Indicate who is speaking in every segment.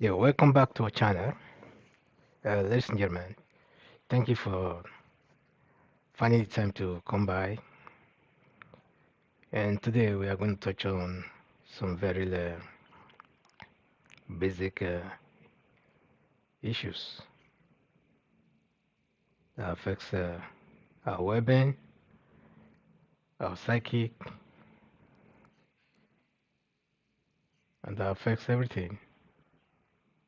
Speaker 1: Yeah, welcome back to our channel. Ladies and gentlemen, thank you for finding the time to come by. And today we are going to touch on some very basic issues that affects our well-being, our psyche, and that affects everything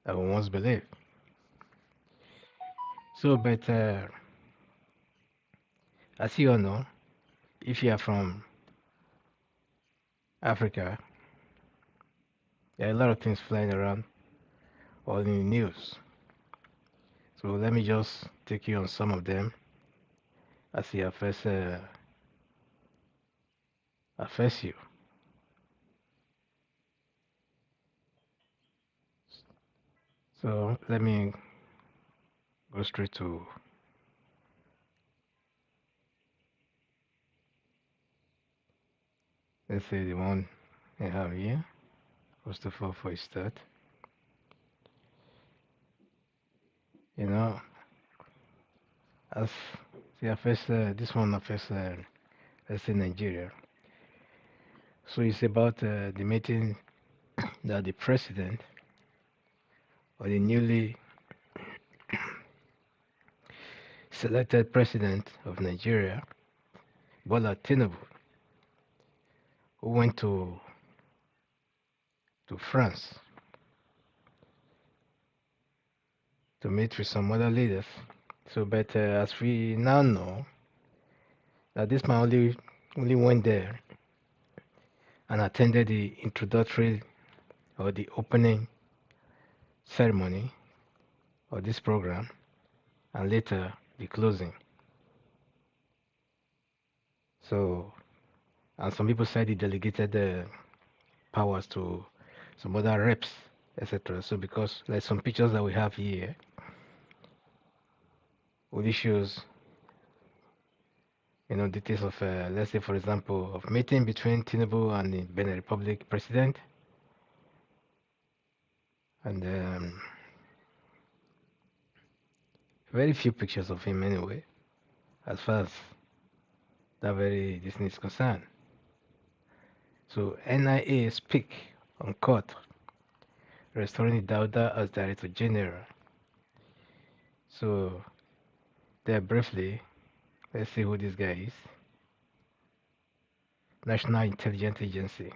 Speaker 1: that we once believed. But as you all know, if you are from Africa, there are a lot of things flying around all in the news. So let me just take you on some of them as it affects you. So let me go straight to, let's say, the one I have here. First of all, for a start, you know, as the affects, this one affects, let's say, Nigeria. So it's about the meeting that the president or the newly selected president of Nigeria, Bola Tinubu, who went to France to meet with some other leaders. But as we now know, that this man only went there and attended the introductory or the opening ceremony of this program and later the closing. So, and some people said he delegated the powers to some other reps, etc. So, because like some pictures that we have here, with issues, details of, let's say, for example, of meeting between Tinubu and the Benin Republic president, and very few pictures of him anyway, as far as that very this is concerned. So NIA speak on court restoring Dauda as Director General. So there briefly, let's see who this guy is. National Intelligence Agency,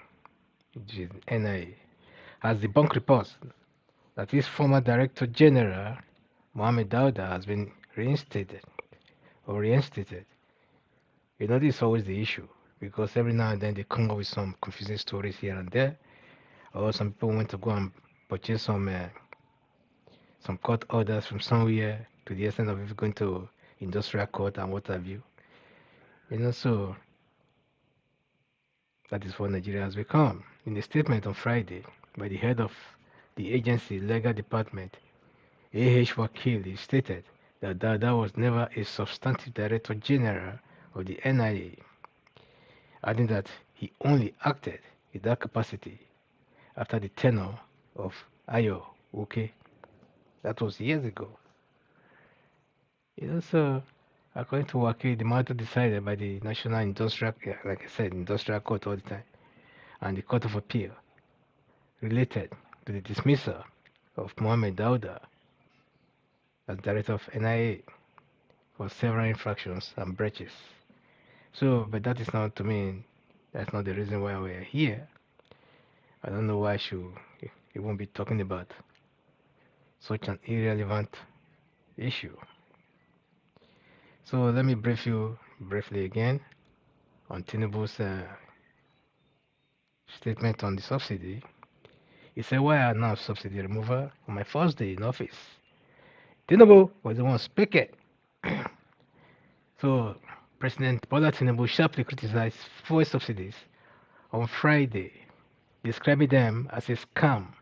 Speaker 1: which is NIA, has debunked reports that his former Director General Mohammed Dauda has been reinstated or reinstated. This is always the issue because every now and then they come up with some confusing stories here and there, or some people want to go and purchase some court orders from somewhere to the extent of going to industrial court and what have you. So that is what Nigeria has become. In a statement on Friday by the head of the agency legal department, A.H. Wakili, stated that Dada was never a substantive director general of the NIA, adding that he only acted in that capacity after the tenure of Ayo Uke. That was years ago. So according to Wakili, the matter decided by the National Industrial, like I said, Industrial Court all the time, and the Court of Appeal, related to the dismissal of Mohammed Dauda as director of NIA for several infractions and breaches. So, but that is not to me, that's not the reason why we're here. I don't know why I should even be talking about such an irrelevant issue. So let me brief you briefly again on Tinubu's statement on the subsidy. He said, "Why I announced subsidy removal on my first day in office?" Tinubu was the one speaking. So President Bola Tinubu sharply criticized fuel subsidies on Friday, describing them as a scam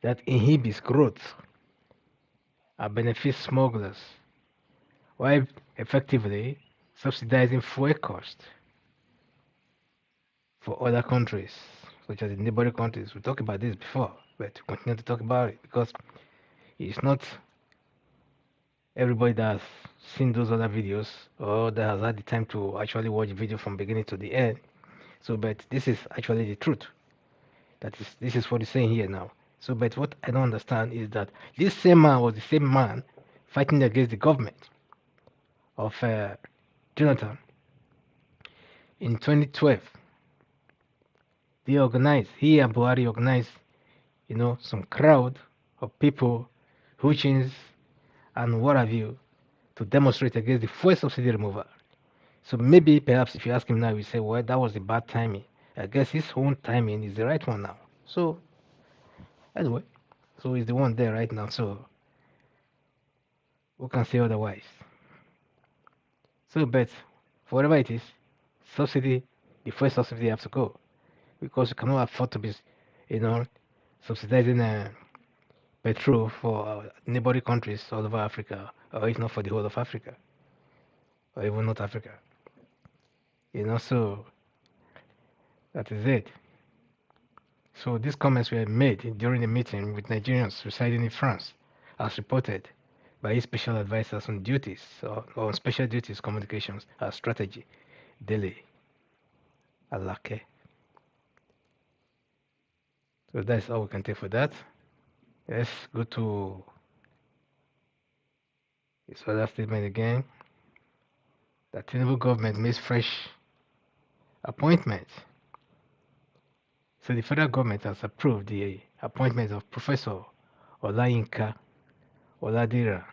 Speaker 1: that inhibits growth and benefits smugglers while effectively subsidizing fuel costs for other countries. such as the neighboring countries. We talked about this before, but we continue to talk about it because it's not everybody that has seen those other videos or that has had the time to actually watch the video from beginning to the end. So, but this is actually the truth. That is, this is what he's saying here now. So, but what I don't understand is that this same man was the same man fighting against the government of Jonathan in 2012. He and Buhari organized, some crowd of people, Huchins and what have you, to demonstrate against the fuel subsidy removal. So maybe, perhaps, if you ask him now, he say, well, that was a bad timing. I guess his own timing is the right one now. So, anyway, so he's the one there right now. So, who can say otherwise? So, but for whatever it is, subsidy, the fuel subsidy has to go because you cannot afford to be, you know, subsidizing petrol for neighboring countries all over Africa, or if not for the whole of Africa, or even North Africa. So that is it. So these comments were made during the meeting with Nigerians residing in France, as reported by his special advisors on duties or on special duties communications and strategy, Dele Alake. So that's all we can take for that. Let's go to his other statement again. The Tinubu government makes fresh appointments. So the federal government has approved the appointment of Professor Olayinka Oladira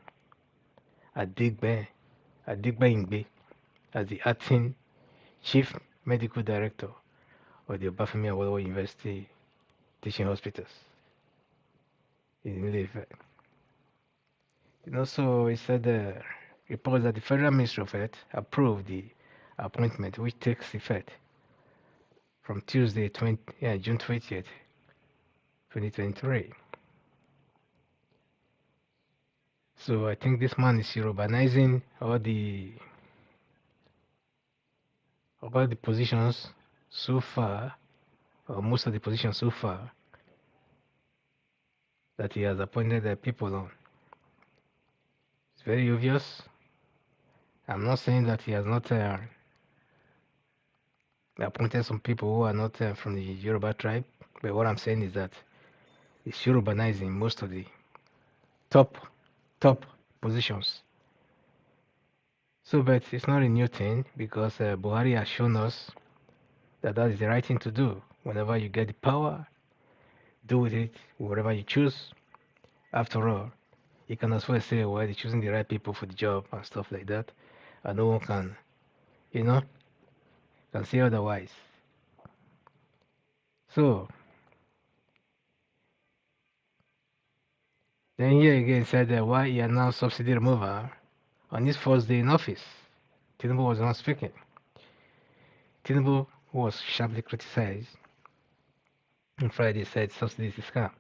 Speaker 1: Adigbe Adigbeingbe as the acting Chief Medical Director of the Obafemi Awolowo University Teaching Hospitals in Ile-Ife. And also, it said reports that the Federal Ministry of Health approved the appointment, which takes effect from Tuesday, June 20th, 2023. So I think this man is urbanizing all the positions so far, or most of the positions so far, that he has appointed the people on. It's very obvious. I'm not saying that he has not appointed some people who are not from the Yoruba tribe, but what I'm saying is that he's urbanizing most of the top positions. So, but it's not a new thing because Buhari has shown us that is the right thing to do. Whenever you get the power, do with it whatever you choose. After all, you can as well say, well, you're choosing the right people for the job and stuff like that, and no one can, you know, can say otherwise. So, then here again said that why he announced subsidy removal on his first day in office. Tinubu was not speaking. Tinubu was sharply criticized on Friday, said subsidy is a scam.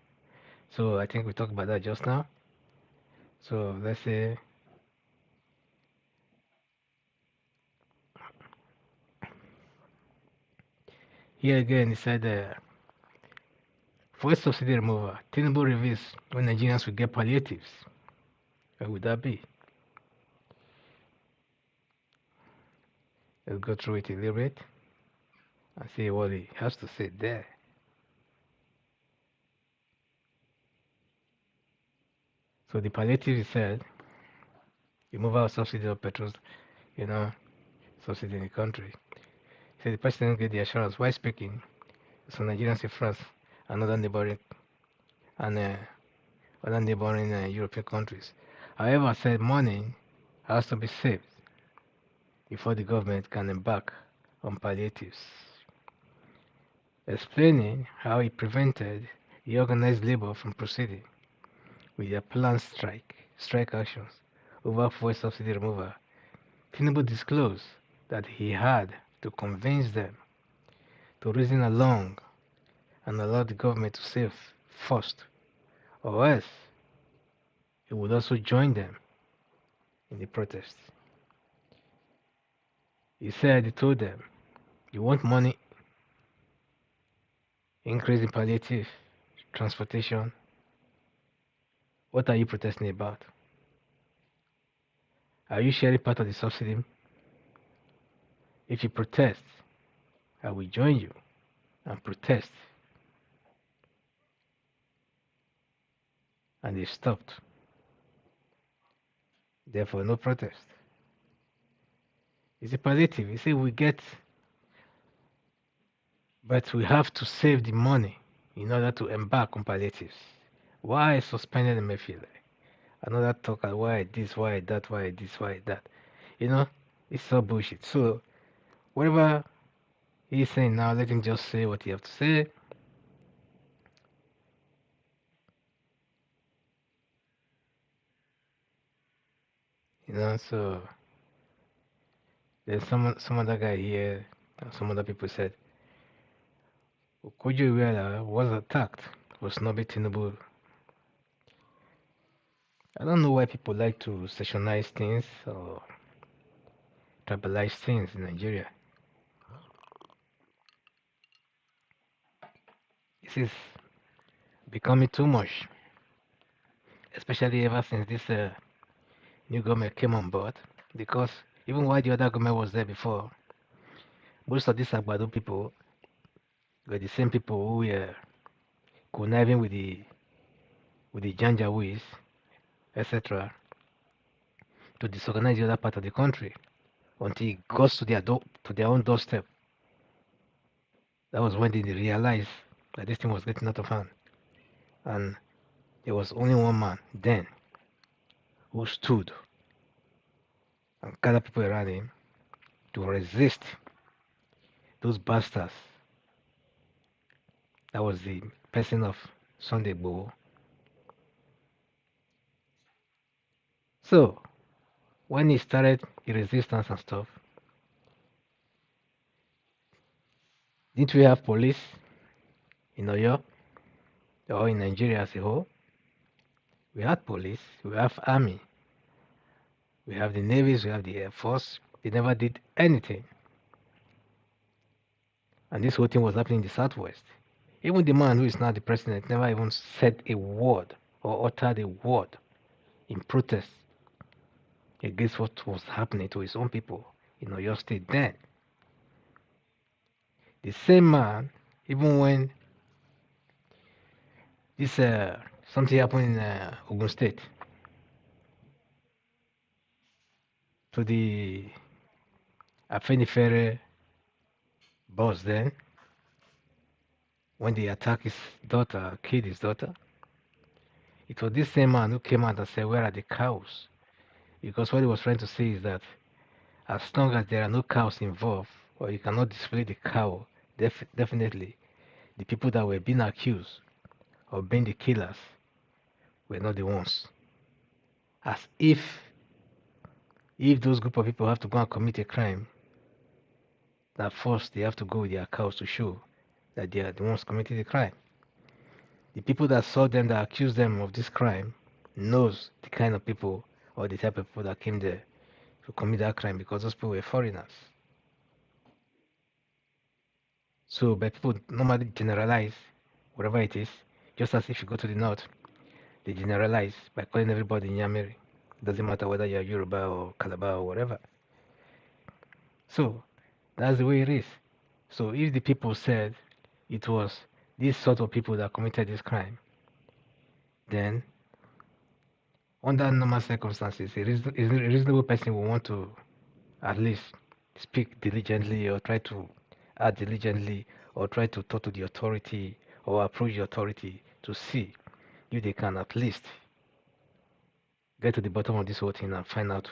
Speaker 1: So I think we talked about that just now. So let's say here again he said for subsidy removal, Tinubu reveals when Nigerians will get palliatives. Where would that be? Let's go through it a little bit and see what he has to say there. So the palliative he said, removal of subsidy of petrol, you know, subsidy in the country. He said the president gave the assurance while speaking to Nigerians in France and other neighboring European countries. However, said money has to be saved before the government can embark on palliatives, explaining how he prevented the organized labor from proceeding with their planned strike actions over fuel subsidy removal. Tinubu disclosed that he had to convince them to reason along and allow the government to save first, or else he would also join them in the protest. He said he told them, you want money? increase in palliative, transportation. What are you protesting about? Are you sharing part of the subsidy? If you protest, I will join you and protest. And they stopped. Therefore, no protest. It's a palliative. You see, we get, but we have to save the money in order to embark on palliatives. Why suspended Mayfield? Another talk, why this, why that, why this, why that. You know, it's all bullshit. So, whatever he's saying now, let him just say what he have to say. So there's some other guy here, some other people said, Kojo Iweala was attacked, was Nobi Tinubu. I don't know why people like to sectionize things or tribalize things in Nigeria. This is becoming too much, especially ever since this new government came on board. Because even while the other government was there before, most of these Agbado people were the same people who were conniving with the Janjaweeds, etc., to disorganize the other part of the country until it goes to to their own doorstep. That was when they realized that this thing was getting out of hand. And there was only one man then who stood and gathered people around him to resist those bastards. That was the person of Sunday Igboho. So when he started the resistance and stuff, didn't we have police in Oyo or in Nigeria as a whole? We had police, we have army, we have the navies, we have the air force. They never did anything. And this whole thing was happening in the southwest. Even the man who is now the president never even said a word or uttered a word in protest against what was happening to his own people in Oyo State then. The same man, even when this something happened in Ogun State to the Afenifere boss then, when they attacked his daughter, killed his daughter, it was this same man who came out and said, "Where are the cows?" Because what he was trying to say is that as long as there are no cows involved, or you cannot display the cow, definitely the people that were being accused of being the killers were not the ones. As if those group of people have to go and commit a crime, that first they have to go with their cows to show that they are the ones committing the crime. The people that saw them, that accused them of this crime, knows the kind of people or the type of people that came there to commit that crime because those people were foreigners. So, but people normally generalize whatever it is, just as if you go to the north, they generalize by calling everybody Nyamiri. Doesn't matter whether you're Yoruba or Calabar or whatever. So, that's the way it is. So, if the people said it was these sort of people that committed this crime, then under normal circumstances, a reasonable person will want to at least speak diligently or try to act diligently or try to talk to the authority or approach the authority to see if they can at least get to the bottom of this whole thing and find out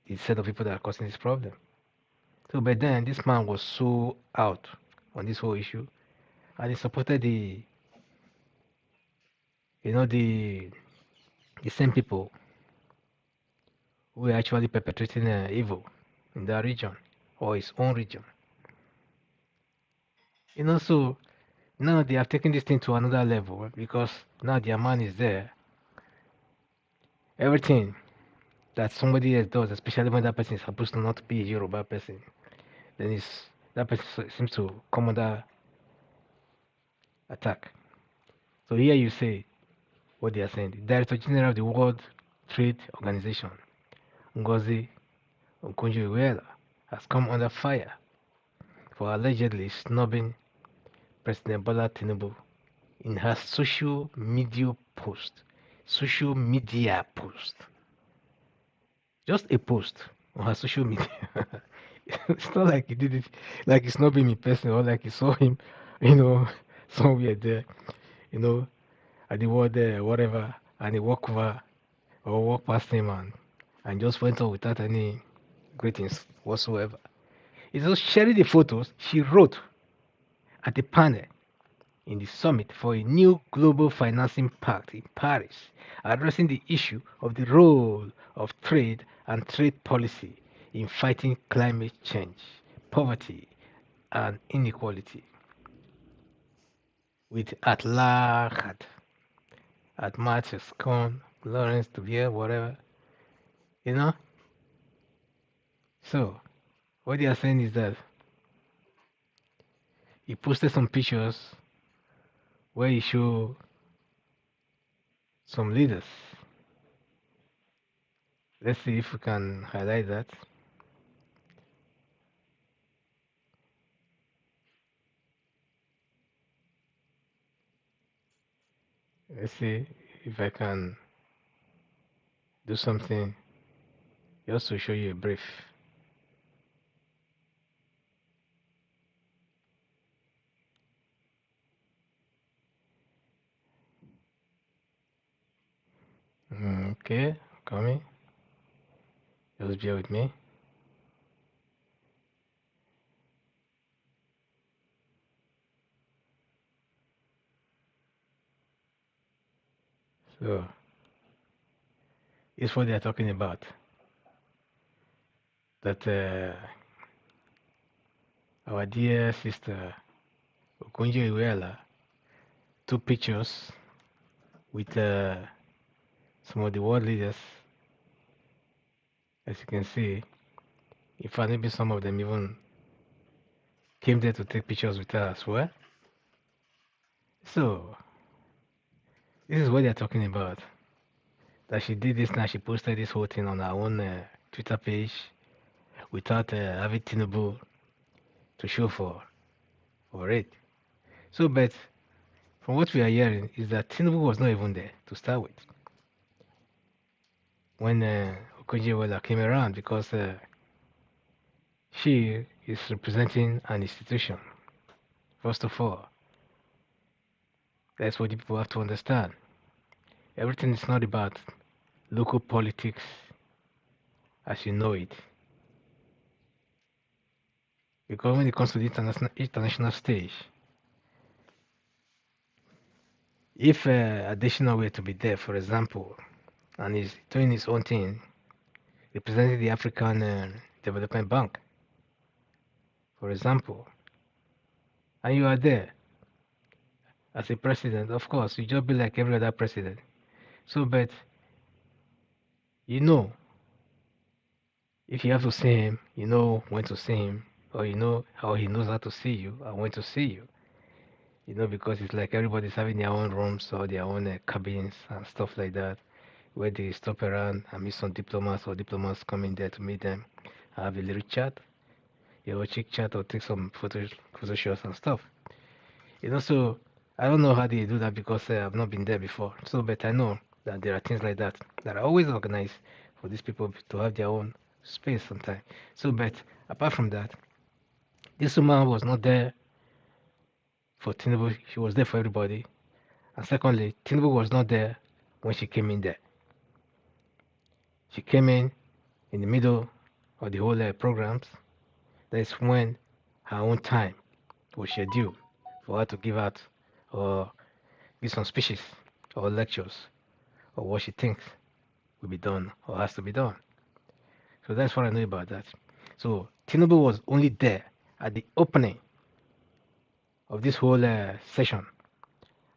Speaker 1: the set of people that are causing this problem. So, but then this man was so out on this whole issue, and he supported you know, the same people who were actually perpetrating evil in that region or his own region. So now they have taken this thing to another level because now their man is there. Everything that somebody else does, especially when that person is supposed to not be a Yoruba person, then that person seems to come under attack. So here you say what they are saying. The Director General of the World Trade Organization, Ngozi Okonjo-Iweala, has come under fire for allegedly snubbing President Bola Tinubu in her social media post, just a post on her social media. It's not like he did it, like it's not being me personally, or like he saw him, you know, somewhere there, you know, at the word there, whatever, and he walked over or walked past him and just went on without any greetings whatsoever. It's just sharing the photos she wrote at the panel in the summit for a new global financing pact in Paris, addressing the issue of the role of trade and trade policy in fighting climate change, poverty, and inequality. With at Matches, Con, Lawrence, Tobias, whatever, you know. So, what they are saying is that he posted some pictures where he showed some leaders. Let's see if we can highlight that. Let's see if I can do something just to show you a brief. Okay, coming. Just bear with me. So, it's what they're talking about. That our dear sister Okonjo Iweala took pictures with some of the world leaders, as you can see. In fact, maybe some of them even came there to take pictures with her as well. So, this is what they're talking about. That she did this now, she posted this whole thing on her own Twitter page without having Tinubu to show for it. So, but from what we are hearing is that Tinubu was not even there to start with when Okonjo-Iweala came around because she is representing an institution. First of all, that's what the people have to understand. Everything is not about local politics as you know it. Because when it comes to the international stage, if additional were to be there, for example, and he's doing his own thing, representing the African Development Bank, for example, and you are there as a president, of course, you just be like every other president. So, but you know, if you have to see him, you know when to see him, or you know how he knows how to see you and when to see you. You know, because it's like everybody's having their own rooms or their own cabins and stuff like that, where they stop around and meet some diplomats or diplomats come in there to meet them, have a little chat, you know, chit chat or take some photo shots and stuff. You know, so I don't know how they do that because I've not been there before. So, but I know that there are things like that that are always organized for these people to have their own space sometimes. So, but apart from that, this woman was not there for Tinubu. She was there for everybody. And secondly, Tinubu was not there when she came in there. She came in the middle of the whole programs. That's when her own time was scheduled for her to give out or give some speeches or lectures or what she thinks will be done or has to be done. So that's what I know about that. So Tinubu was only there at the opening of this whole session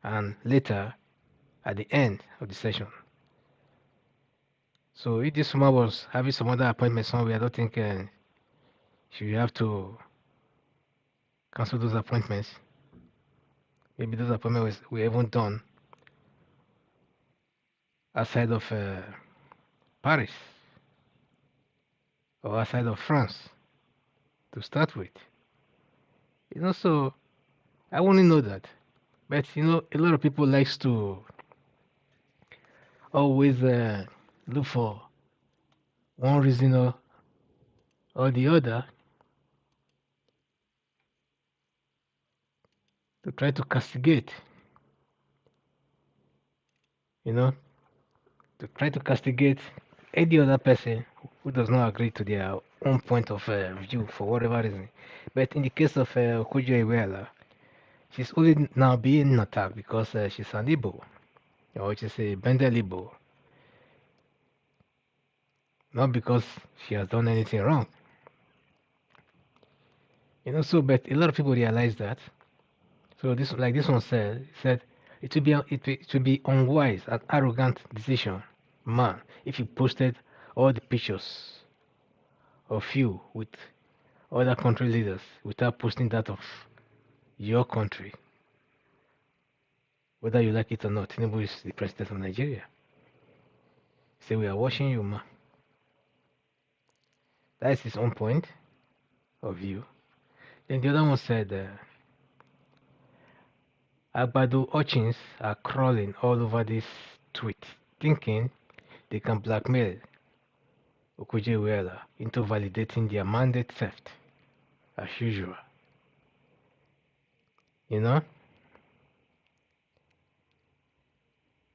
Speaker 1: and later at the end of the session. So if this woman was having some other appointment somewhere, I don't think she will have to cancel those appointments Maybe those appointments were even done outside of Paris or outside of France to start with. So I want to know that. But a lot of people likes to always look for one reason or the other to try to castigate, you know, to try to castigate any other person who does not agree to their own point of view for whatever reason. But in the case of Okujo Iweala, she's only now being attacked because she's an Igbo, or she's a Bendel Igbo, not because she has done anything wrong. So but a lot of people realize that. So this one said it would be unwise and arrogant decision, man, if you posted all the pictures of you with other country leaders without posting that of your country, whether you like it or not. Tinubu is the president of Nigeria. Say we are watching you, man. That is his own point of view. Then the other one said, Agbado urchins are crawling all over this tweet, thinking they can blackmail Okujewiela into validating their mandate theft, as usual. You know?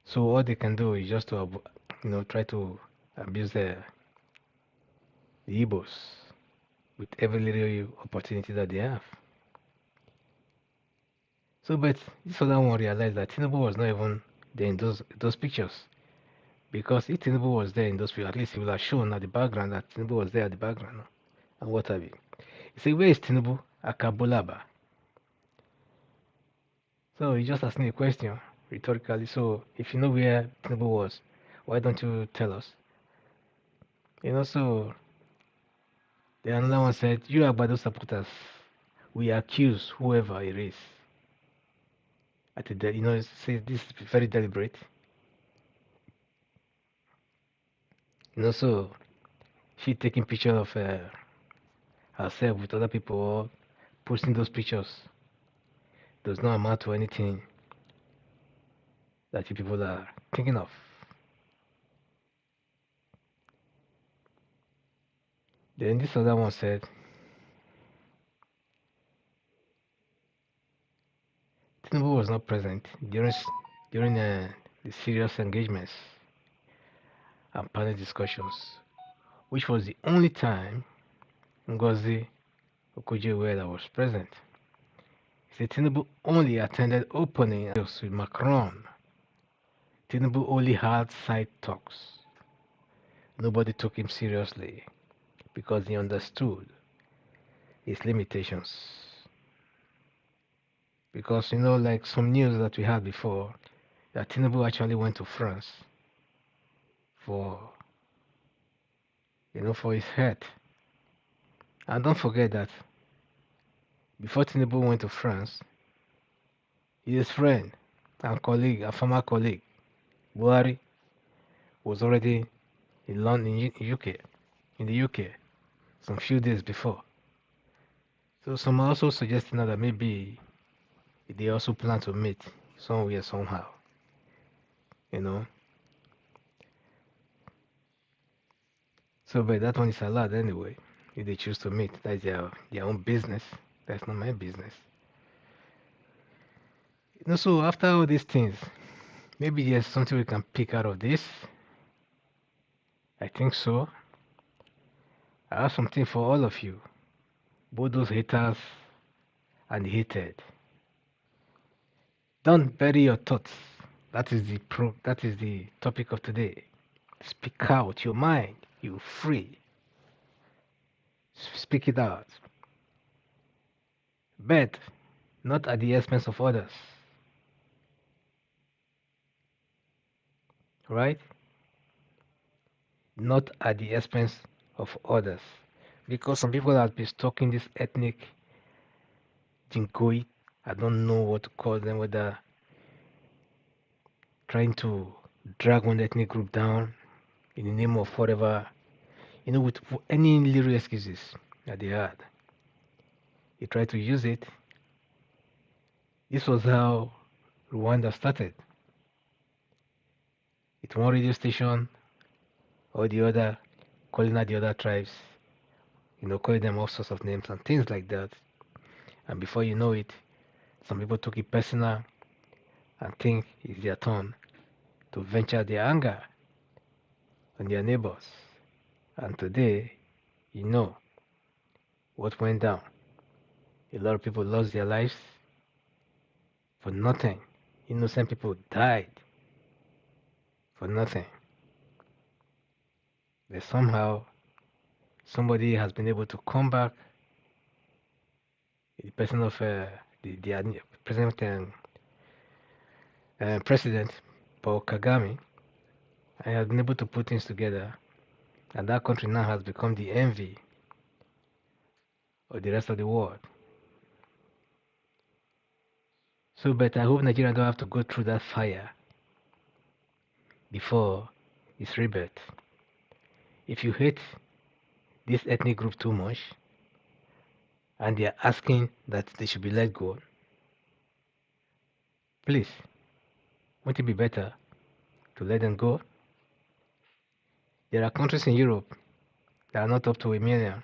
Speaker 1: So all they can do is just to, try to abuse the Igbos with every little opportunity that they have. So, but this other one realized that Tinubu was not even there in those pictures. Because if Tinubu was there in those pictures, at least he would have shown at the background that Tinubu was there at the background. And what have you. He said, where is Tinubu? Akabolaba. So he just asked me a question rhetorically. So if you know where Tinubu was, why don't you tell us? So the another one said, you Agbado supporters, we accuse whoever it is. Say this is very deliberate. So she taking picture of herself with other people or posting those pictures does not amount to anything that you people are thinking of. Then this other one said, Tinubu was not present during the serious engagements and panel discussions, which was the only time Ngozi Okonjo-Iweala was present. He said Tinubu only attended opening with Macron. Tinubu only had side talks. Nobody took him seriously because he understood his limitations. Because like some news that we had before, that Tinubu actually went to France for for his health. And don't forget that before Tinubu went to France, his friend and colleague, a former colleague, Buhari, was already in London, in the UK, some few days before. So some are also suggesting that maybe they also plan to meet somewhere somehow. So but that one is allowed anyway. If they choose to meet, that's their own business. That's not my business. So after all these things, maybe there's something we can pick out of this. I think so. I have something for all of you, both those haters and the hated. Don't bury your thoughts. That is the topic of today. Speak out your mind. You're free. Speak it out. But not at the expense of others. Right? Not at the expense of others. Because some people have been stalking this ethnic jingoist I don't know what to call them, whether trying to drag one ethnic group down in the name of whatever, with any little excuses that they had. They tried to use it. This was how Rwanda started. It's one radio station or the other, calling out the other tribes, calling them all sorts of names and things like that. And before you know it, some people took it personal and think it's their turn to venture their anger on their neighbors. And today, you know what went down. A lot of people lost their lives for nothing. Innocent people died for nothing. But somehow, somebody has been able to come back, the person of the President Paul Kagame, and has been able to put things together. And that country now has become the envy of the rest of the world. So, but I hope Nigeria don't have to go through that fire before its rebirth. If you hate this ethnic group too much and they are asking that they should be let go, please, won't it be better to let them go? There are countries in Europe that are not up to a million.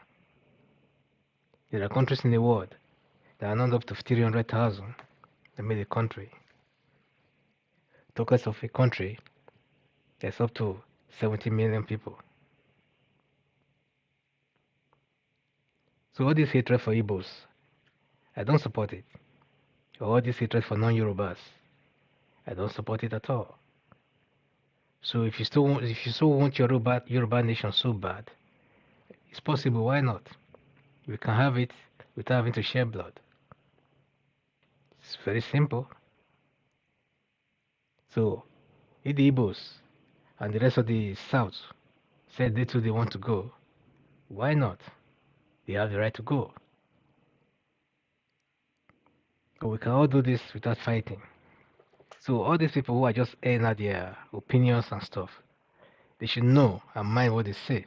Speaker 1: There are countries in the world that are not up to 300,000 that made a country. Talk of a country that's up to 70 million people. So all this hatred for Igbos, I don't support it. All this hatred for non-Yorubas, I don't support it at all. So if you still want Yoruba nation so bad, it's possible. Why not? We can have it without having to share blood. It's very simple. So if the Igbos and the rest of the South said they want to go, why not? They have the right to go. But we can all do this without fighting. So all these people who are just airing out their opinions and stuff, they should know and mind what they say.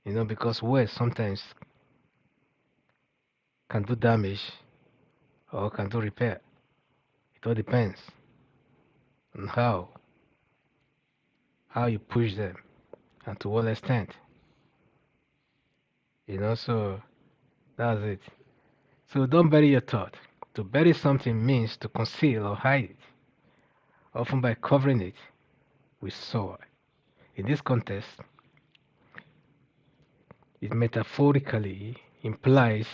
Speaker 1: Because words sometimes can do damage or can do repair. It all depends on how you push them and to what extent. So that's it. So don't bury your thought. To bury something means to conceal or hide it, often by covering it with soil. In this context, it metaphorically implies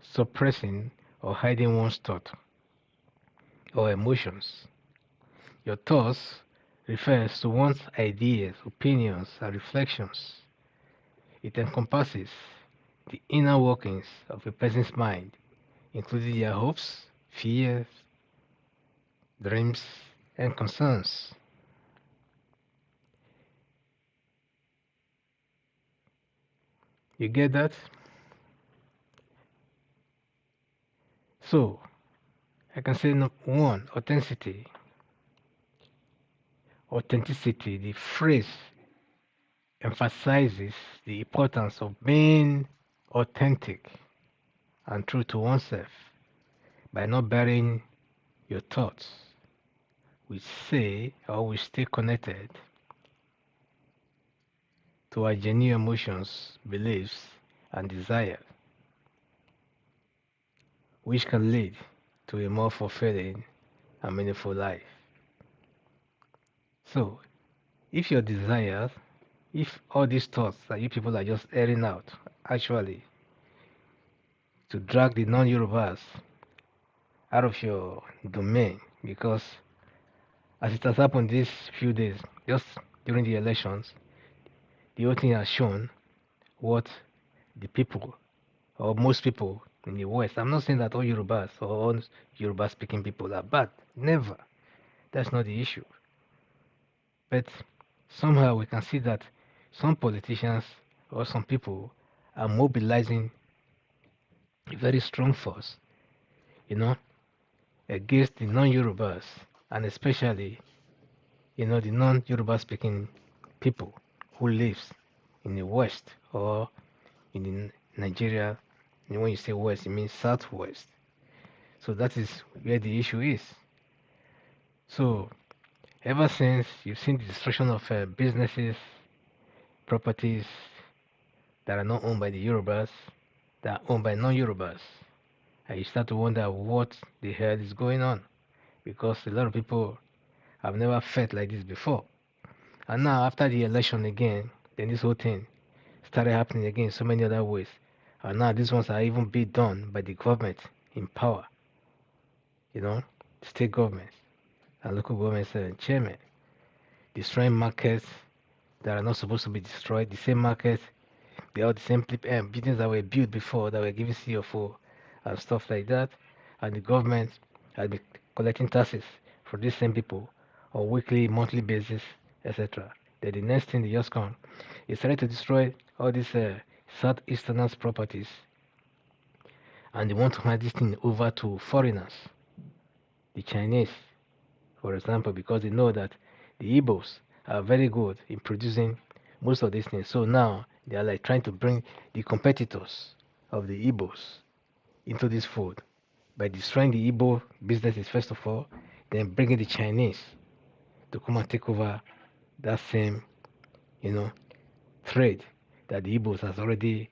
Speaker 1: suppressing or hiding one's thought or emotions. Your thoughts refers to one's ideas, opinions, and reflections. It encompasses the inner workings of a person's mind, including their hopes, fears, dreams, and concerns. You get that? So, I can say one, authenticity. Authenticity, the phrase emphasizes the importance of being authentic and true to oneself by not burying your thoughts. We say or we stay connected to our genuine emotions, beliefs, and desires, which can lead to a more fulfilling and meaningful life. So, if your desires, if all these thoughts that you people are just airing out, actually, to drag the non-Yorubas out of your domain, because as it has happened these few days, just during the elections, the whole thing has shown what the people, or most people in the West, I'm not saying that all Yorubas or all Yoruba speaking people are bad. Never. That's not the issue. But somehow we can see that some politicians or some people are mobilizing a very strong force you know, against the non-Yorubas, and especially, the non-Yoruba speaking people who lives in the West or in the Nigeria. And when you say West, it means Southwest. So that is where the issue is. So ever since you've seen the destruction of businesses, properties that are not owned by the Yorubas, that are owned by non-Yorubas, and you start to wonder what the hell is going on, because a lot of people have never felt like this before. And now after the election again, then this whole thing started happening again in so many other ways. And now these ones are even being done by the government in power, you know, state governments and local governments and chairmen, destroying markets that are not supposed to be destroyed. The same markets, they are the same buildings that were built before that were given CFO and stuff like that. And the government has been collecting taxes from these same people on weekly, monthly basis, etc. Then the next thing they just come is trying to destroy all these southeasterners properties, and they want to hand this thing over to foreigners, the Chinese, for example, because they know that the Igbos are very good in producing most of these things. So now they are like trying to bring the competitors of the Igbos into this food by destroying the Igbo businesses first of all, then bringing the Chinese to come and take over that same, you know, trade that the Igbos has already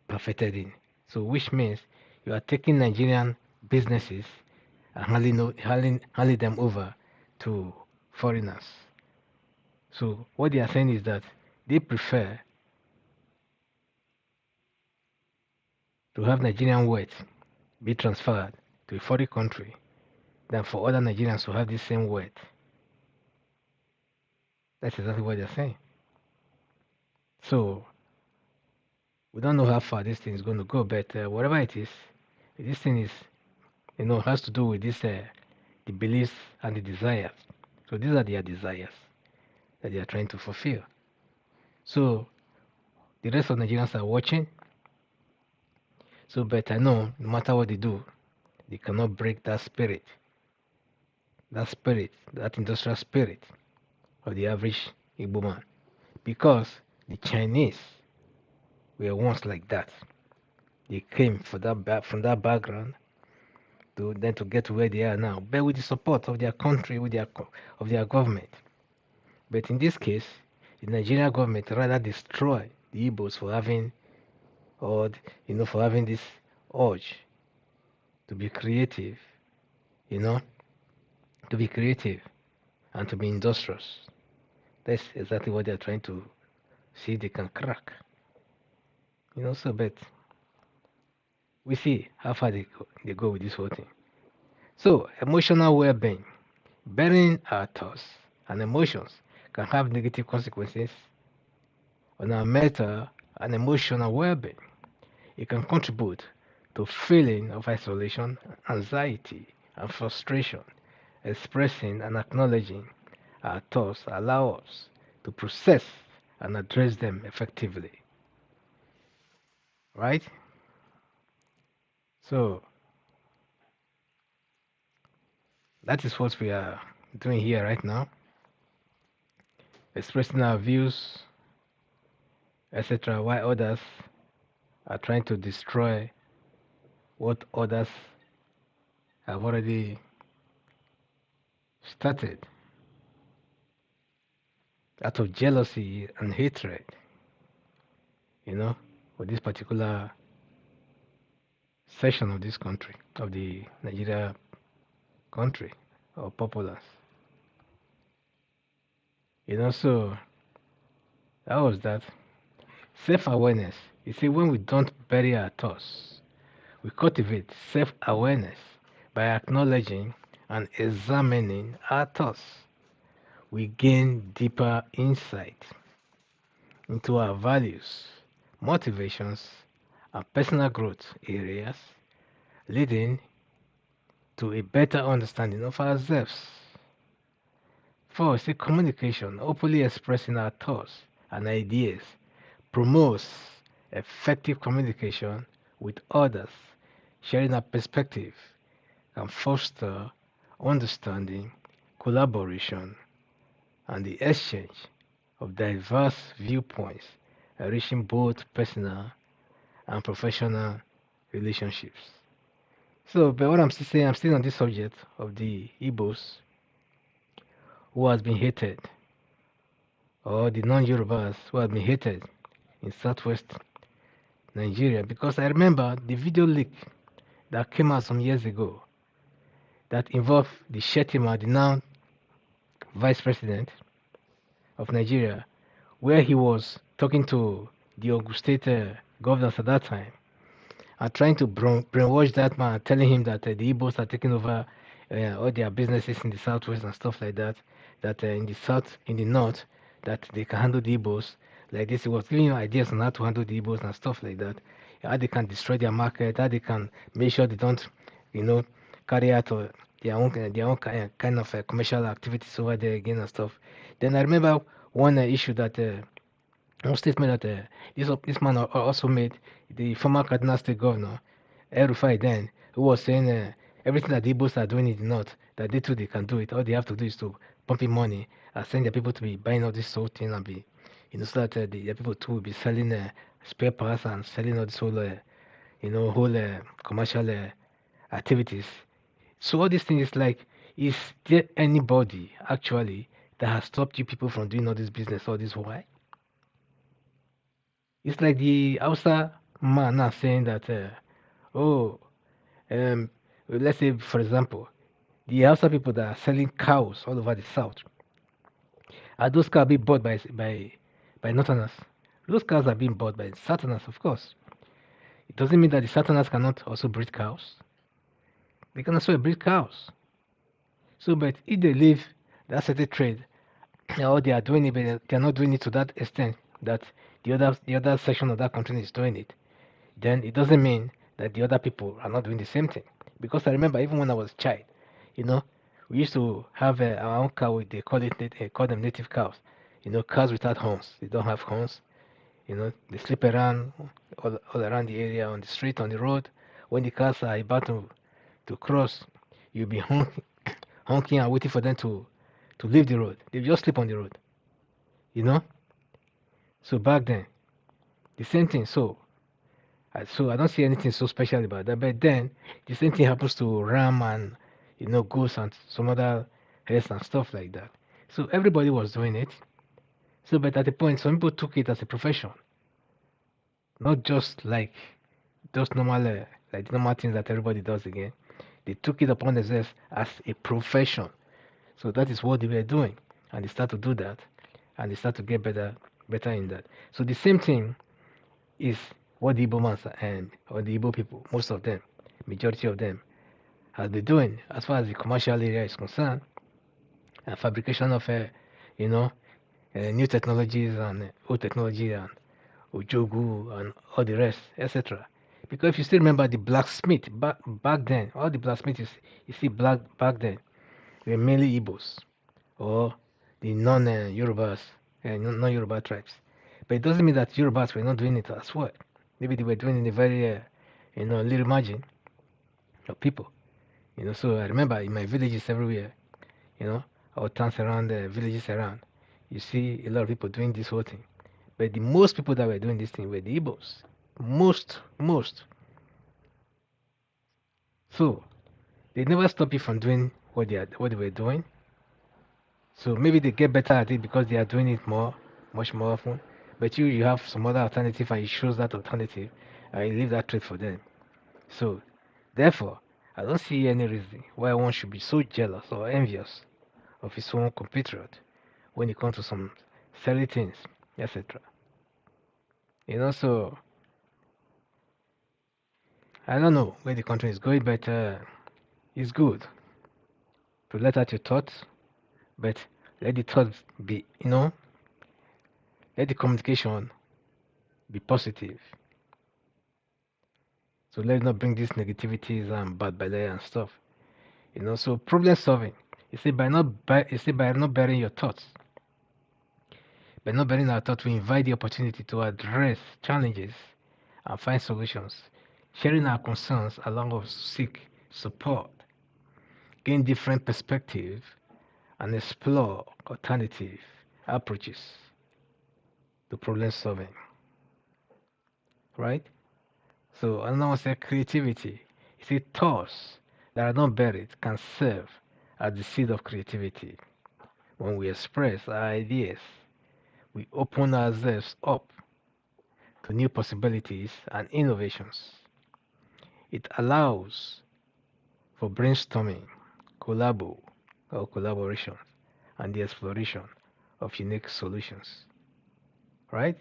Speaker 1: perfected in. So which means you are taking Nigerian businesses and handing them over to foreigners. So what they are saying is that they prefer to have Nigerian wealth be transferred to a foreign country than for other Nigerians to have the same wealth. That's exactly what they're saying. So we don't know how far this thing is going to go, but whatever it is, this thing is, has to do with the beliefs and the desires. So these are their desires that they are trying to fulfill. So the rest of Nigerians are watching. So, but I know no matter what they do, they cannot break that industrial spirit of the average Igbo man, because the Chinese were once like that. They came from that background to get to where they are now, but with the support of their country, of their government. But in this case, the Nigerian government rather destroy the Igbos for having, or for having this urge to be creative, you know, to be creative and to be industrious. That's exactly what they're trying to see if they can crack. So but we see how far they go with this whole thing. So emotional well-being, bearing our thoughts and emotions can have negative consequences on our mental and emotional well-being. It can contribute to feeling of isolation, anxiety, and frustration. Expressing and acknowledging our thoughts allow us to process and address them effectively. Right? So that is what we are doing here right now. Expressing our views, etc., while others are trying to destroy what others have already started out of jealousy and hatred, for this particular section of this country, of the Nigeria country or populace. So that was that. Self-awareness. You see, when we don't bury our thoughts, we cultivate self-awareness by acknowledging and examining our thoughts. We gain deeper insight into our values, motivations, and personal growth areas, leading to a better understanding of ourselves. First, communication, openly expressing our thoughts and ideas, promotes effective communication with others, sharing our perspective, and foster understanding, collaboration, and the exchange of diverse viewpoints, enriching both personal and professional relationships. So, but what I'm still saying, I'm still on this subject of the Igbos who has been hated, or the non-Yorubas who have been hated in southwest Nigeria, because I remember the video leak that came out some years ago that involved the Shetima, the now vice president of Nigeria, where he was talking to the Ogun State governors at that time and trying to brainwash that man, telling him that the Igbos are taking over all their businesses in the southwest and stuff like that. That in the south, in the north, that they can handle the Igbos like this. He was giving you ideas on how to handle the Igbos and stuff like that. How they can destroy their market, how they can make sure they don't, you know, carry out their own kind of commercial activities over there again and stuff. Then I remember one issue that. One statement that this man also made, the former Kaduna State Governor, El Rufai then, who was saying everything that the Igbos are doing in the north, that they too they can do it. All they have to do is to pump in money and send their people to be buying all this whole thing and be, so that their people too will be selling spare parts and selling all this whole, whole commercial activities. So all these things is like, is there anybody actually that has stopped you people from doing all this business, all this why? It's like the Hausa man now saying that, oh, um, let's say, for example, the Hausa people that are selling cows all over the south, are those cows being bought by Northerners? Those cows are being bought by Southerners, of course. It doesn't mean that the Southerners cannot also breed cows. They can also breed cows. So, but if they leave that certain trade, or they are doing it, but they are not doing it to that extent that the other section of that country is doing it, then it doesn't mean that the other people are not doing the same thing. Because I remember even when I was a child, you know, we used to have our own cow. They call them native cows. Cows without horns. They don't have horns. They sleep around all around the area, on the street, on the road. When the cars are about to cross, you'll be honking and waiting for them to leave the road. They just sleep on the road. You know. So back then, the same thing. So I don't see anything so special about that. But then the same thing happens to ram and goats and some other heads and stuff like that. So everybody was doing it. So but at the point, some people took it as a profession, not just like those normal like the normal things that everybody does again. They took it upon themselves as a profession. So that is what they were doing, and they start to do that, and they start to get better in that. So the same thing is what the Igbo mans and or the Igbo people, most of them, majority of them, has been doing as far as the commercial area is concerned, and fabrication of you know new technologies and old technology and Ojogu and all the rest, etc. Because if you still remember the blacksmith back then, all the blacksmiths you see back then were mainly Igbos or the non-Yorubas, non-Yoruba tribes. But it doesn't mean that Yorubas were not doing it as well. Maybe they were doing it in a very, little margin of people. So I remember in my villages everywhere, our towns around, villages around, you see a lot of people doing this whole thing. But the most people that were doing this thing were the Igbos. Most. So they never stop you from doing what they were doing. So maybe they get better at it because they are doing it much more often. But you have some other alternative and you choose that alternative and you leave that trade for them. So therefore, I don't see any reason why one should be so jealous or envious of his own compatriot when it comes to some silly things, etc. So I don't know where the country is going, but it's good to let out your thoughts, but let the thoughts be, let the communication be positive. So let's not bring these negativities and bad belly and stuff. So problem solving. You see by not bearing your thoughts. By not bearing our thoughts, we invite the opportunity to address challenges and find solutions. Sharing our concerns along with seek support. gain different perspectives, and explore alternative approaches to problem solving, right? So another one said creativity. He said thoughts that are not buried can serve as the seed of creativity. When we express our ideas, we open ourselves up to new possibilities and innovations. It allows for brainstorming, collabo or collaboration, and the exploration of unique solutions, right?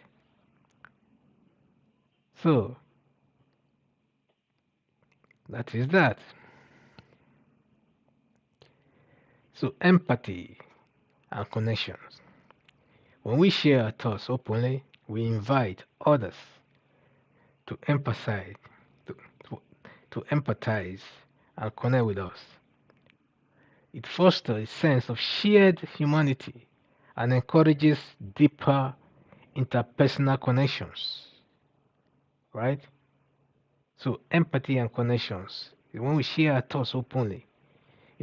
Speaker 1: So that is that. So empathy and connections. When we share our thoughts openly, we invite others to empathize, to, to, to empathize and connect with us. It fosters a sense of shared humanity and encourages deeper interpersonal connections, right? So empathy and connections. When we share our thoughts openly,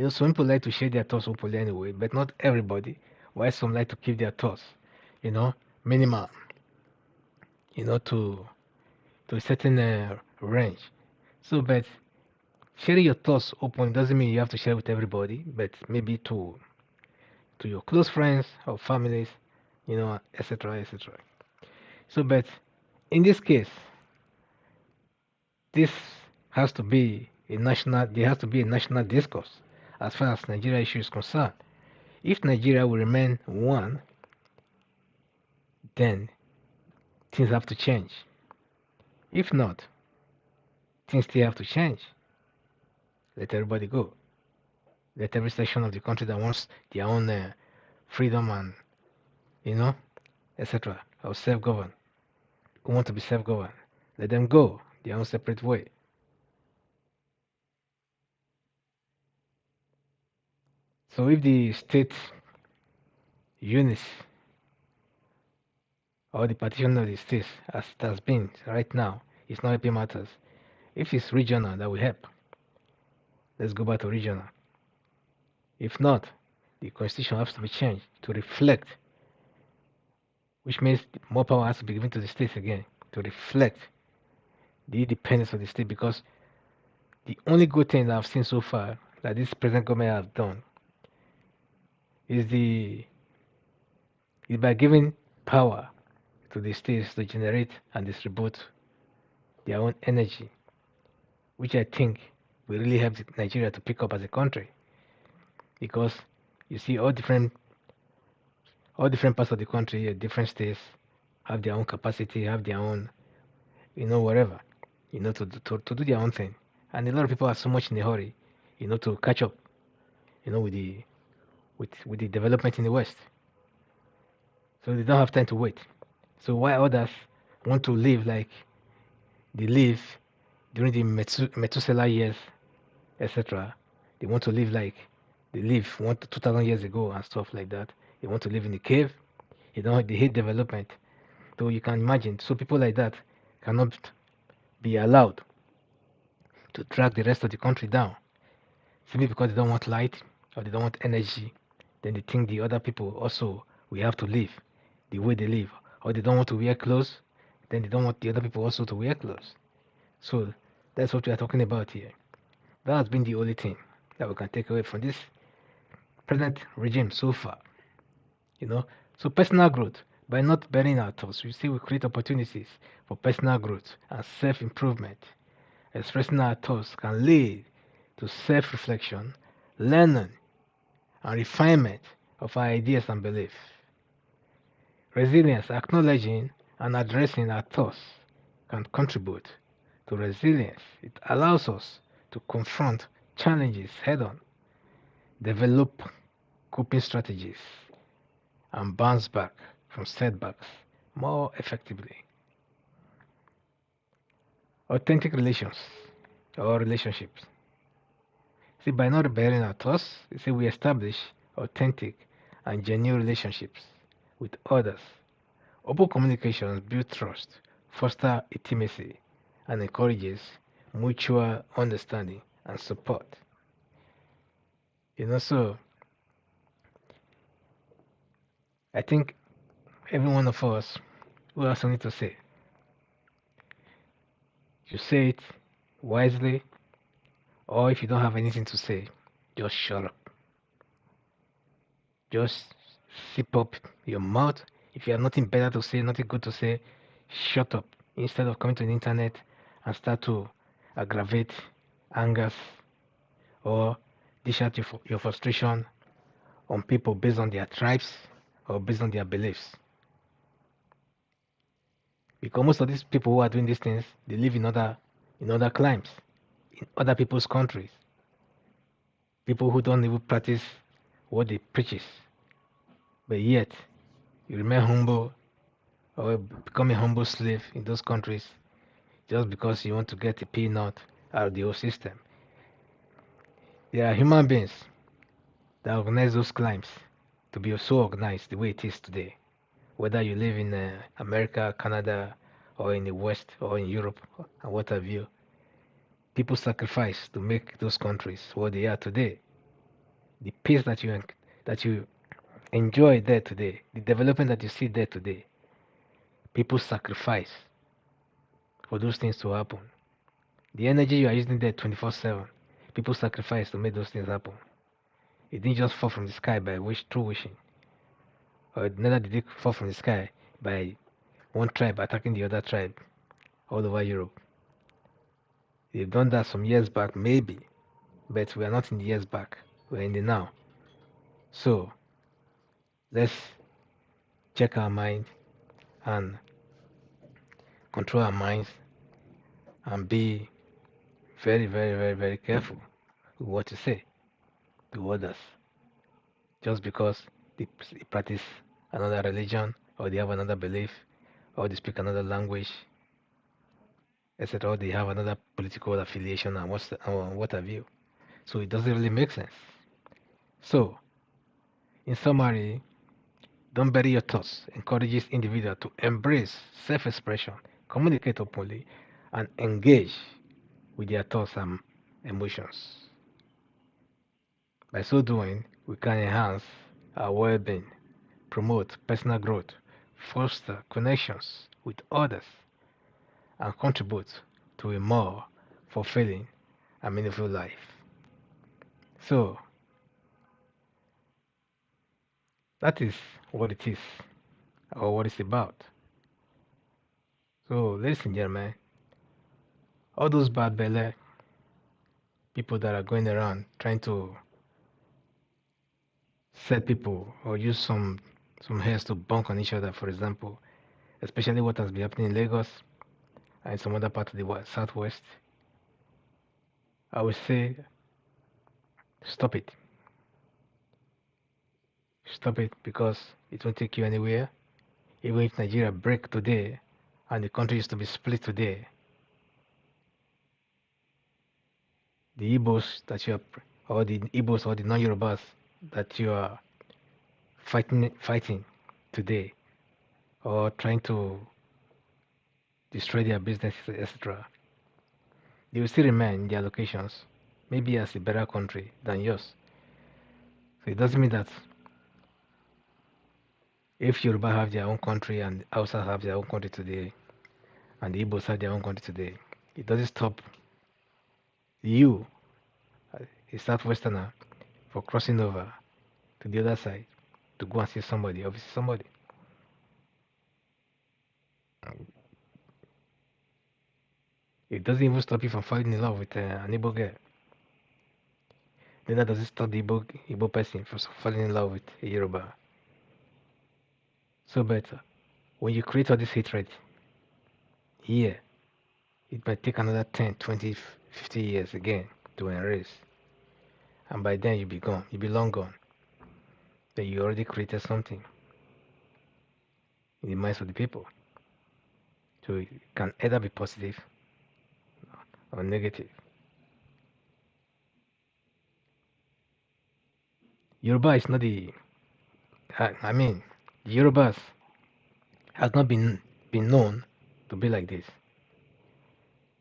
Speaker 1: some people like to share their thoughts openly anyway, but not everybody. While some like to keep their thoughts, you know, minimal, to a certain range. So, but sharing your thoughts open doesn't mean you have to share with everybody, but maybe to your close friends or families, etc., etc. So, but in this case, this has to be a national. There has to be a national discourse as far as Nigeria issue is concerned. If Nigeria will remain one, then things have to change. If not, things still have to change. Let everybody go. Let every section of the country that wants their own freedom and you know, etc. or self-govern, who want to be self-governed, let them go their own separate way. So if the state units or the partition of the states as it has been right now is not helping matters, if it's regional that will help, let's go back to regional. If not, the constitution has to be changed to reflect, which means more power has to be given to the states again to reflect the independence of the state because the only good thing that I've seen so far that this present government has done is the is by giving power to the states to generate and distribute their own energy, which I think will really help Nigeria to pick up as a country. Because you see, all different parts of the country, different states have their own capacity, have their own, whatever, to do their own thing. And a lot of people are so much in a hurry, to catch up, with the development in the West. So they don't have time to wait. So while others want to live like they live during the Methuselah years, etc., they want to live like they live 2,000 years ago and stuff like that. They want to live in a cave. They hate development. So you can imagine. So people like that cannot be allowed to drag the rest of the country down simply because they don't want light or they don't want energy. Then they think the other people also we have to live the way they live, or they don't want to wear clothes. Then they don't want the other people also to wear clothes. So that's what we are talking about here. That has been the only thing that we can take away from this present regime so far. You know, so personal growth by not burying our thoughts, we see we create opportunities for personal growth and self-improvement. Expressing our thoughts can lead to self-reflection, learning, and refinement of our ideas and beliefs. Resilience, acknowledging and addressing our thoughts, can contribute to resilience. It allows us to confront challenges head on, develop coping strategies, and bounce back from setbacks more effectively. Authentic relations or relationships. See, by not bearing our thoughts, see, we establish authentic and genuine relationships with others. Open communications build trust, foster intimacy, and encourages mutual understanding and support. So I think every one of us who has something to say, you say it wisely, or if you don't have anything to say, just shut up. Just zip up your mouth. If you have nothing better to say, nothing good to say, shut up. Instead of coming to the internet and start to aggravate angers or dish out your frustration on people based on their tribes or based on their beliefs. Because most of these people who are doing these things, they live in other climes, in other people's countries. People who don't even practice what they preaches, but yet you remain humble or become a humble slave in those countries just because you want to get a peanut out of the whole system. There are human beings that organize those climes to be so organized the way it is today. Whether you live in America, Canada, or in the West, or in Europe, and what have you, people sacrifice to make those countries what they are today. The peace that you enjoy there today, the development that you see there today, people sacrifice for those things to happen. The energy you are using there 24/7, people sacrifice to make those things happen. It didn't just fall from the sky by wish through wishing, or neither did it fall from the sky by one tribe attacking the other tribe all over Europe. They've done that some years back, maybe, but we are not in the years back. We're in the now. So let's check our mind and control our minds and be very, very, very, very careful with what you say to others. Just because they practice another religion or they have another belief or they speak another language, etc., or they have another political affiliation and what have you. So it doesn't really make sense. So, in summary, don't bury your thoughts encourages individuals to embrace self-expression, communicate openly, and engage with their thoughts and emotions. By so doing, we can enhance our well-being, promote personal growth, foster connections with others, and contribute to a more fulfilling and meaningful life. So, that is what it is, or what it's about. So, ladies and gentlemen, all those bad belly people that are going around trying to set people or use some hairs to bunk on each other, for example, especially what has been happening in Lagos and some other part of the southwest, I would say stop it. Stop it because it won't take you anywhere. Even if Nigeria break today and the country is to be split today, the Igbos that you are, or the Igbos or the non-Yorubas that you are fighting today, or trying to destroy their business, etc., they will still remain in their locations, maybe as a better country than yours. So it doesn't mean that if Yoruba have their own country and Hausa have their own country today, and the Igbos have their own country today, it doesn't stop you, a Southwesterner, for crossing over to the other side to go and see somebody or visit somebody. It doesn't even stop you from falling in love with an Igbo girl. Then that doesn't stop the Igbo person from falling in love with a Yoruba. So better. When you create all this hatred here, it might take another 10, 20, 50 years again to erase. And by then you'll be gone. You'll be long gone. Then you already created something in the minds of the people. So it can either be positive or negative. Yoruba is not I mean, the Yorubas has not been known to be like this.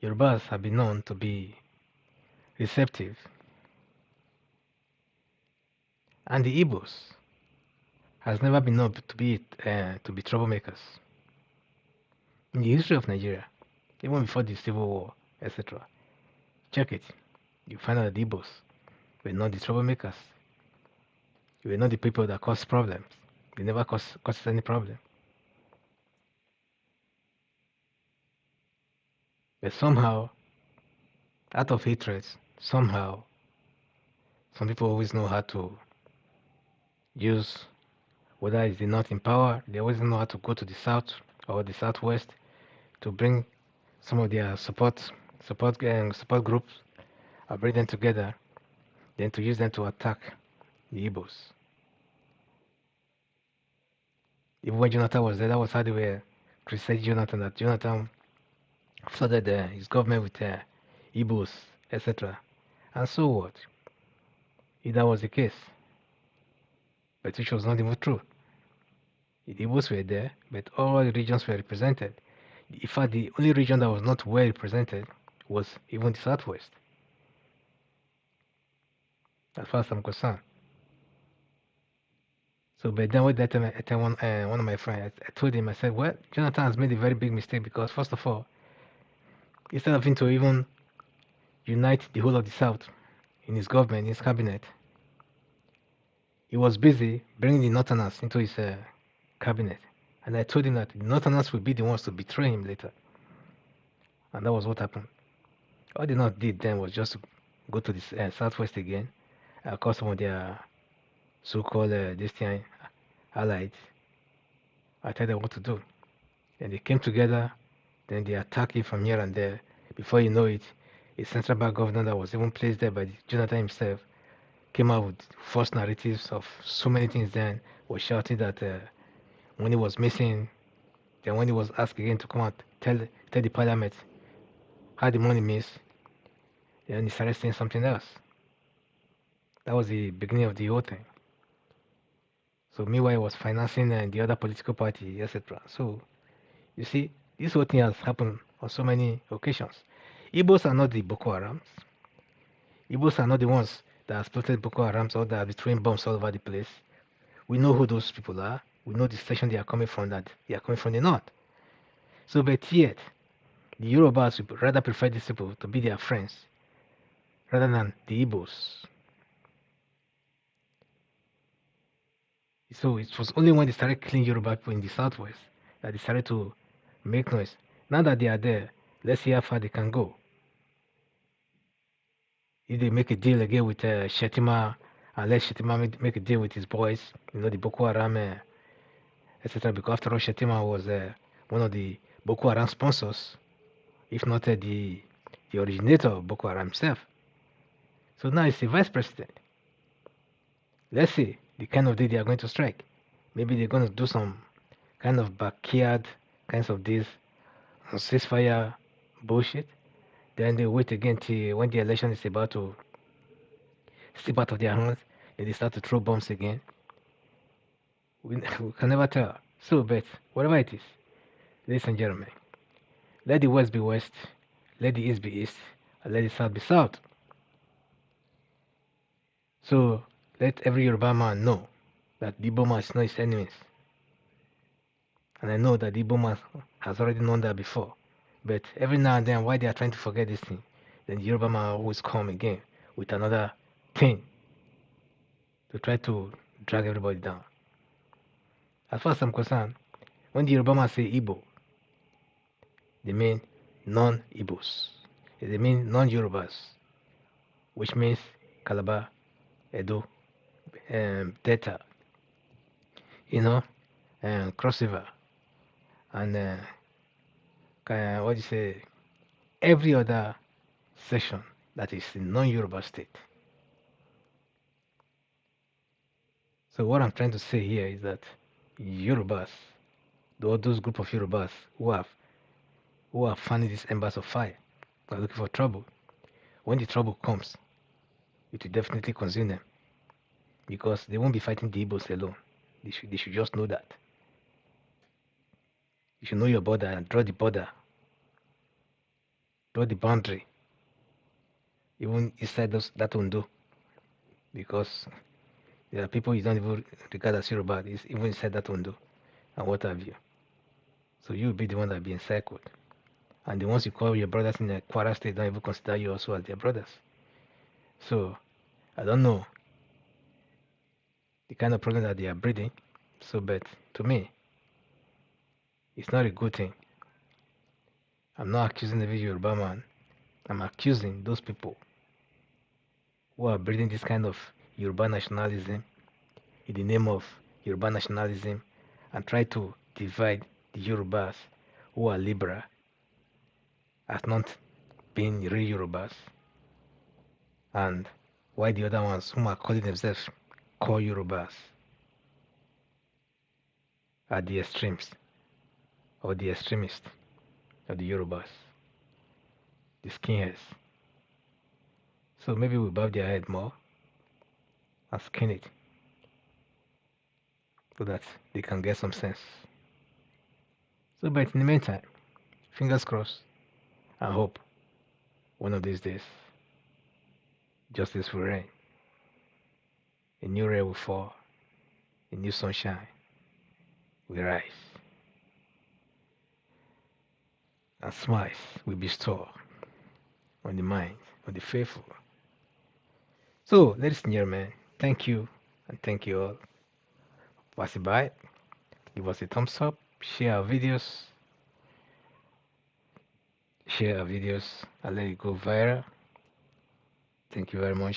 Speaker 1: Yorubas have been known to be receptive, And the Igbos has never been known to be troublemakers in the history of Nigeria, even before the Civil War, etc. Check it. You find out that the Igbos were not the troublemakers. They were not the people that caused problems. They never caused any problem. But somehow, out of hatred, somehow, some people always know how to use, whether it's the North in power, they always know how to go to the South or the Southwest to bring some of their support groups and bring them together, then to use them to attack the Igbos. Even when Jonathan was there, that was how they were criticizing Jonathan, that Jonathan flooded his government with Igbos, etc. And so what? If that was the case, but which was not even true. The Igbos were there, but all the regions were represented. In fact, the only region that was not well represented was even the Southwest, as far as I'm concerned. So, but then with that time, I tell one of my friends, I told him, I said, well, Jonathan has made a very big mistake because, first of all, instead of him to even unite the whole of the South in his government, in his cabinet, he was busy bringing the Northerners into his cabinet. And I told him that the Northerners would be the ones to betray him later. And that was what happened. All the North did then was just to go to the Southwest again, call some of their so-called this thing, allies. I told them what to do. And they came together, then they attacked him from here and there. Before you know it, a central bank governor that was even placed there by Jonathan himself came out with false narratives of so many things, then was shouting that when he was missing, then when he was asked again to come out, tell the parliament how the money missed, then he started saying something else. That was the beginning of the whole thing. So meanwhile, he was financing the other political party, etc. So you see, this whole thing has happened on so many occasions. Igbos are not the Boko Harams. Igbos are not the ones that have exploited Boko Harams or that have been throwing bombs all over the place. We know who those people are. We know the station they are coming from, that they are coming from the north. So, but yet, the Yorubas would rather prefer these people to be their friends rather than the Igbos. So it was only when they started killing Yoruba people in the southwest that they started to make noise. Now that they are there, let's see how far they can go. If they make a deal again with Shetima, and let Shetima make a deal with his boys, the Boko Haram, etc. Because after all, Shetima was one of the Boko Haram sponsors, if not the originator of Boko Haram himself. So now it's the vice president. Let's see the kind of day they are going to strike. Maybe they're going to do some kind of backyard kinds of this ceasefire bullshit. Then they wait again till when the election is about to slip out of their hands, then they start to throw bombs again. We can never tell. So, but whatever it is, ladies and gentlemen, let the West be West, let the East be East, and let the South be South. So let every Yoruba man know that the Igbo man is not his enemies. And I know that the Igbo man has already known that before. But every now and then, while they are trying to forget this thing, then the Yoruba man always come again with another thing to try to drag everybody down. As far as I'm concerned, when the Yoruba man say Igbo, they mean non-Igbos. They mean non-Yorubas, which means Calabar, Edo, Delta, Cross River, and what do you say, every other section that is in non-Yoruba state. So what I'm trying to say here is that Yorubas, those group of Yorubas who are fanning these embers of fire, are looking for trouble. When the trouble comes, it will definitely consume them because they won't be fighting the Igbos alone. They should just know that. You should know your border and draw the border, draw the boundary, even inside that window, because There are people you don't even regard as Yoruba, is even inside that window and what have you. So you'll be the one that be encircled. And the ones you call your brothers in the Kwara state don't even consider you also as their brothers. So I don't know the kind of problem that they are breeding. So, but to me, it's not a good thing. I'm not accusing every Yoruba man. I'm accusing those people who are breeding this kind of Yoruba nationalism in the name of Yoruba nationalism and try to divide the Yorubas who are liberal as not being real Yorubas, and why the other ones whom are calling themselves core Yorubas are the extremes or the extremists of the Yorubas, the skinheads. So maybe we bow their head more and skin it so that they can get some sense. So, but in the meantime, fingers crossed and hope one of these days justice will reign, a new ray will fall, a new sunshine will rise, and smiles will be stored on the mind of the faithful. So, ladies and gentlemen, thank you and thank you all for passing by. Give us a thumbs up, share our videos, and let it go viral. Thank you very much.